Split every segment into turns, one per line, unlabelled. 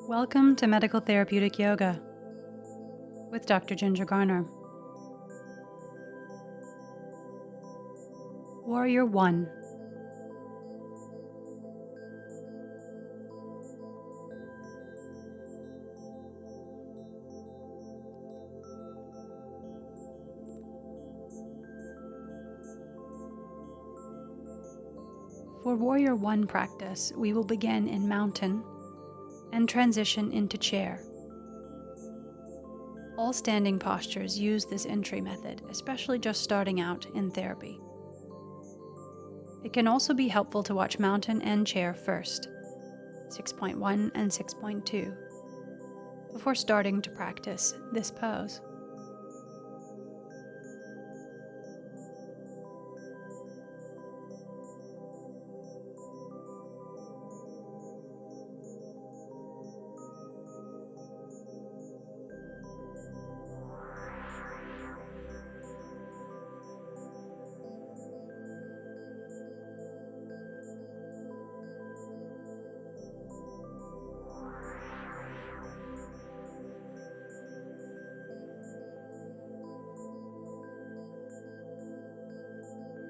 Welcome to Medical Therapeutic Yoga with Dr. Ginger Garner. Warrior I. For Warrior I practice, we will begin in mountain and transition into chair. All standing postures use this entry method, especially just starting out in therapy. It can also be helpful to watch mountain and chair first, 6.1 and 6.2, before starting to practice this pose.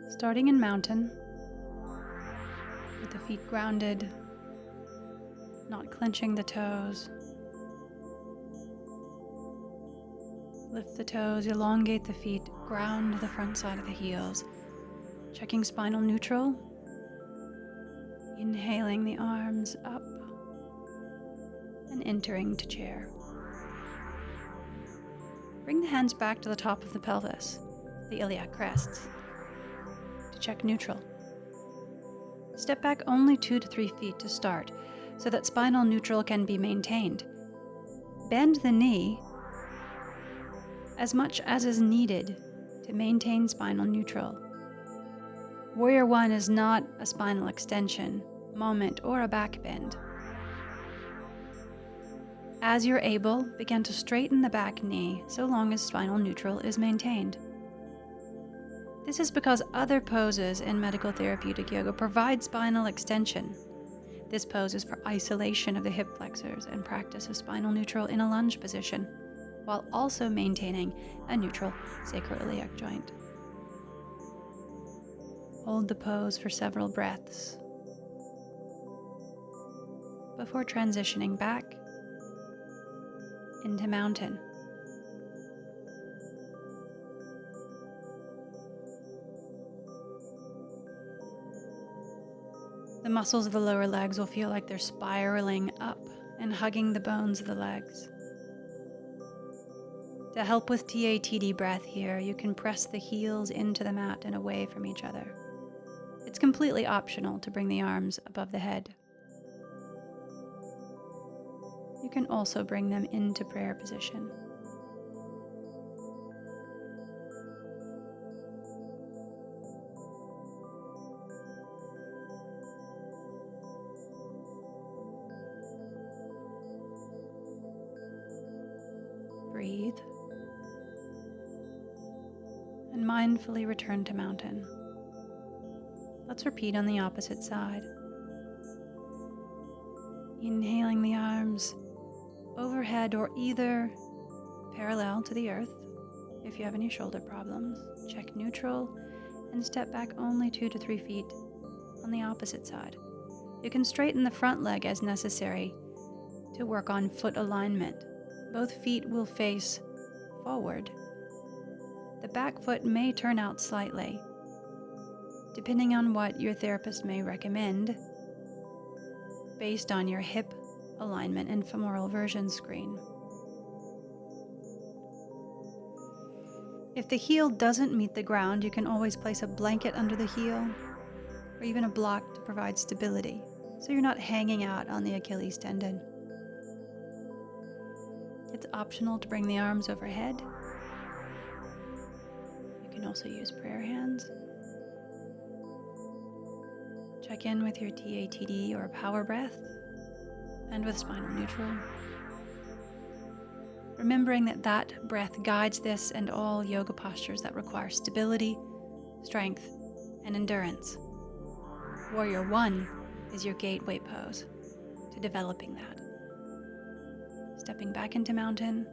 Starting in mountain, with the feet grounded, not clenching the toes. Lift the toes, elongate the feet, ground the front side of the heels. Checking spinal neutral. Inhaling the arms up and entering to chair. Bring the hands back to the top of the pelvis, the iliac crests. Check neutral. Step back only 2 to 3 feet to start so that spinal neutral can be maintained. Bend the knee as much as is needed to maintain spinal neutral. Warrior I is not a spinal extension moment or a back bend. As you're able, begin to straighten the back knee so long as spinal neutral is maintained. This is because other poses in medical therapeutic yoga provide spinal extension. This pose is for isolation of the hip flexors and practice of spinal neutral in a lunge position, while also maintaining a neutral sacroiliac joint. Hold the pose for several breaths before transitioning back into mountain. The muscles of the lower legs will feel like they're spiraling up and hugging the bones of the legs. To help with TATD breath here, you can press the heels into the mat and away from each other. It's completely optional to bring the arms above the head. You can also bring them into prayer position. Breathe and mindfully return to mountain. Let's repeat on the opposite side. Inhaling the arms overhead or either parallel to the earth. If you have any shoulder problems, check neutral and step back only 2 to 3 feet on the opposite side. You can straighten the front leg as necessary to work on foot alignment. Both feet will face forward. The back foot may turn out slightly, depending on what your therapist may recommend, based on your hip alignment and femoral version screen. If the heel doesn't meet the ground, you can always place a blanket under the heel or even a block to provide stability, so you're not hanging out on the Achilles tendon. It's optional to bring the arms overhead. You can also use prayer hands. Check in with your TATD or power breath and with spinal neutral. Remembering that breath guides this and all yoga postures that require stability, strength, and endurance. Warrior I is your gateway pose to developing that. Stepping back into mountain.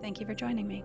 Thank you for joining me.